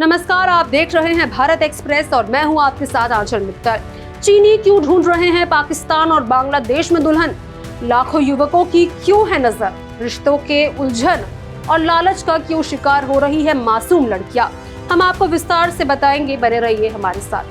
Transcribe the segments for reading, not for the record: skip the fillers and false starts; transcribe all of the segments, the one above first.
नमस्कार, आप देख रहे हैं भारत एक्सप्रेस और मैं हूं आपके साथ आंचल मित्तल। चीनी क्यों ढूंढ रहे हैं पाकिस्तान और बांग्लादेश में दुल्हन? लाखों युवकों की क्यों है नजर? रिश्तों के उलझन और लालच का क्यों शिकार हो रही है मासूम लड़कियां? हम आपको विस्तार से बताएंगे, बने रहिए हमारे साथ।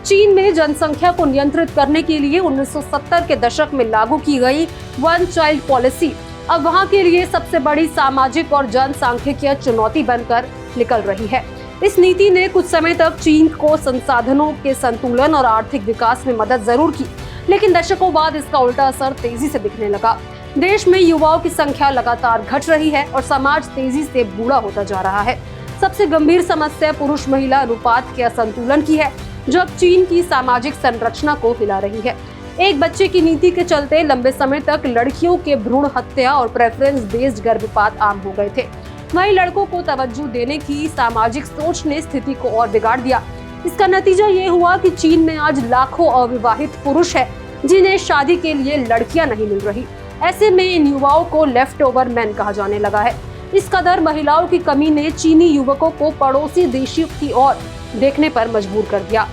चीन में जनसंख्या को नियंत्रित करने के लिए 1970 के दशक में लागू की गई वन चाइल्ड पॉलिसी अब वहां के लिए सबसे बड़ी सामाजिक और जनसांख्यिकीय चुनौती बनकर निकल रही है। इस नीति ने कुछ समय तक चीन को संसाधनों के संतुलन और आर्थिक विकास में मदद जरूर की, लेकिन दशकों बाद इसका उल्टा असर तेजी से दिखने लगा। देश में युवाओं की संख्या लगातार घट रही है और समाज तेजी से बूढ़ा होता जा रहा है। सबसे गंभीर समस्या पुरुष महिला अनुपात के असंतुलन की है, जो अब चीन की सामाजिक संरचना को हिला रही है। एक बच्चे की नीति के चलते लंबे समय तक लड़कियों के भ्रूण हत्या और प्रेफरेंस बेस्ड गर्भपात आम हो गए थे। वहीं लड़कों को तवज्जो देने की सामाजिक सोच ने स्थिति को और बिगाड़ दिया। इसका नतीजा ये हुआ कि चीन में आज लाखों अविवाहित पुरुष हैं, जिन्हें शादी के लिए लड़कियां नहीं मिल रही। ऐसे में इन युवाओं को लेफ्ट ओवर मैन कहा जाने लगा है। इस कदर महिलाओं की कमी ने चीनी युवकों को पड़ोसी देशों की ओर देखने पर मजबूर कर दिया।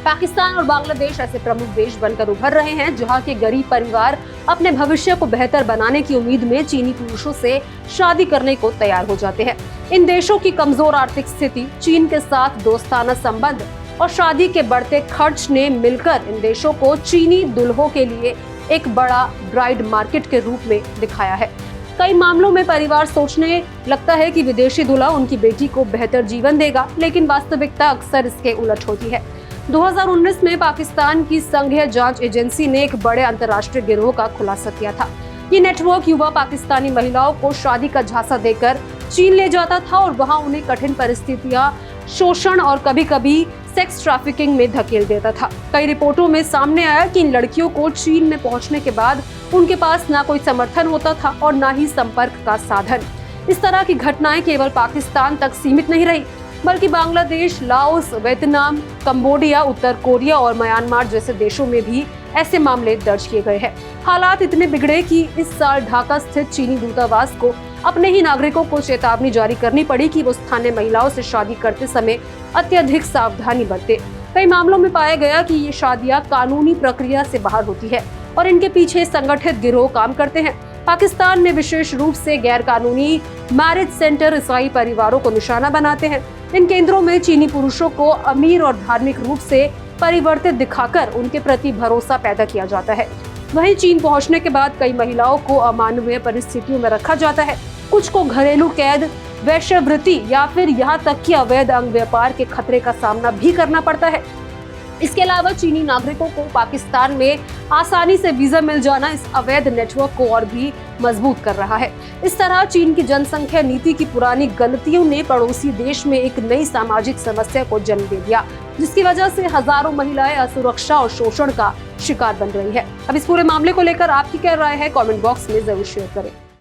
पाकिस्तान और बांग्लादेश ऐसे प्रमुख देश बनकर उभर रहे हैं, जहां के गरीब परिवार अपने भविष्य को बेहतर बनाने की उम्मीद में चीनी पुरुषों से शादी करने को तैयार हो जाते हैं। इन देशों की कमजोर आर्थिक स्थिति, चीन के साथ दोस्ताना संबंध और शादी के बढ़ते खर्च ने मिलकर इन देशों को चीनी दुल्हों के लिए एक बड़ा ब्राइड मार्केट के रूप में दिखाया है। कई मामलों में परिवार सोचने लगता है कि विदेशी दूल्हा उनकी बेटी को बेहतर जीवन देगा, लेकिन वास्तविकता अक्सर इसके उलट होती है। 2019 में पाकिस्तान की संघीय जांच एजेंसी ने एक बड़े अंतर्राष्ट्रीय गिरोह का खुलासा किया था। ये नेटवर्क युवा पाकिस्तानी महिलाओं को शादी का झांसा देकर चीन ले जाता था और वहां उन्हें कठिन परिस्थितियां, शोषण और कभी-कभी सेक्स ट्रैफिकिंग में धकेल देता था। कई रिपोर्टों में सामने आया कि इन लड़कियों को चीन में पहुंचने के बाद उनके पास ना कोई समर्थन होता था और ना ही संपर्क का साधन। इस तरह की घटनाएं केवल पाकिस्तान तक सीमित नहीं रही, बल्कि बांग्लादेश, लाओस, वियतनाम, कंबोडिया, उत्तर कोरिया और म्यांमार जैसे देशों में भी ऐसे मामले दर्ज किए गए हैं। हालात इतने बिगड़े कि इस साल ढाका स्थित चीनी दूतावास को अपने ही नागरिकों को चेतावनी जारी करनी पड़ी कि वो स्थानीय महिलाओं से शादी करते समय अत्यधिक सावधानी बरते। कई मामलों में पाया गया कि ये शादियां कानूनी प्रक्रिया से बाहर होती है और इनके पीछे संगठित गिरोह काम करते हैं। पाकिस्तान में विशेष रूप से गैर कानूनी मैरिज सेंटर ईसाई परिवारों को निशाना बनाते हैं। इन केंद्रों में चीनी पुरुषों को अमीर और धार्मिक रूप से परिवर्तित दिखाकर उनके प्रति भरोसा पैदा किया जाता है। वहीं चीन पहुंचने के बाद कई महिलाओं को अमानवीय परिस्थितियों में रखा जाता है। कुछ को घरेलू कैद, वेश्यावृत्ति या फिर यहाँ तक कि अवैध अंग व्यापार के खतरे का सामना भी करना पड़ता है। इसके अलावा चीनी नागरिकों को पाकिस्तान में आसानी से वीजा मिल जाना इस अवैध नेटवर्क को और भी मजबूत कर रहा है। इस तरह चीन की जनसंख्या नीति की पुरानी गलतियों ने पड़ोसी देश में एक नई सामाजिक समस्या को जन्म दे दिया, जिसकी वजह से हजारों महिलाएं असुरक्षा और शोषण का शिकार बन रही है। अब इस पूरे मामले को लेकर आपकी क्या राय है, कमेंट बॉक्स में जरूर शेयर करें।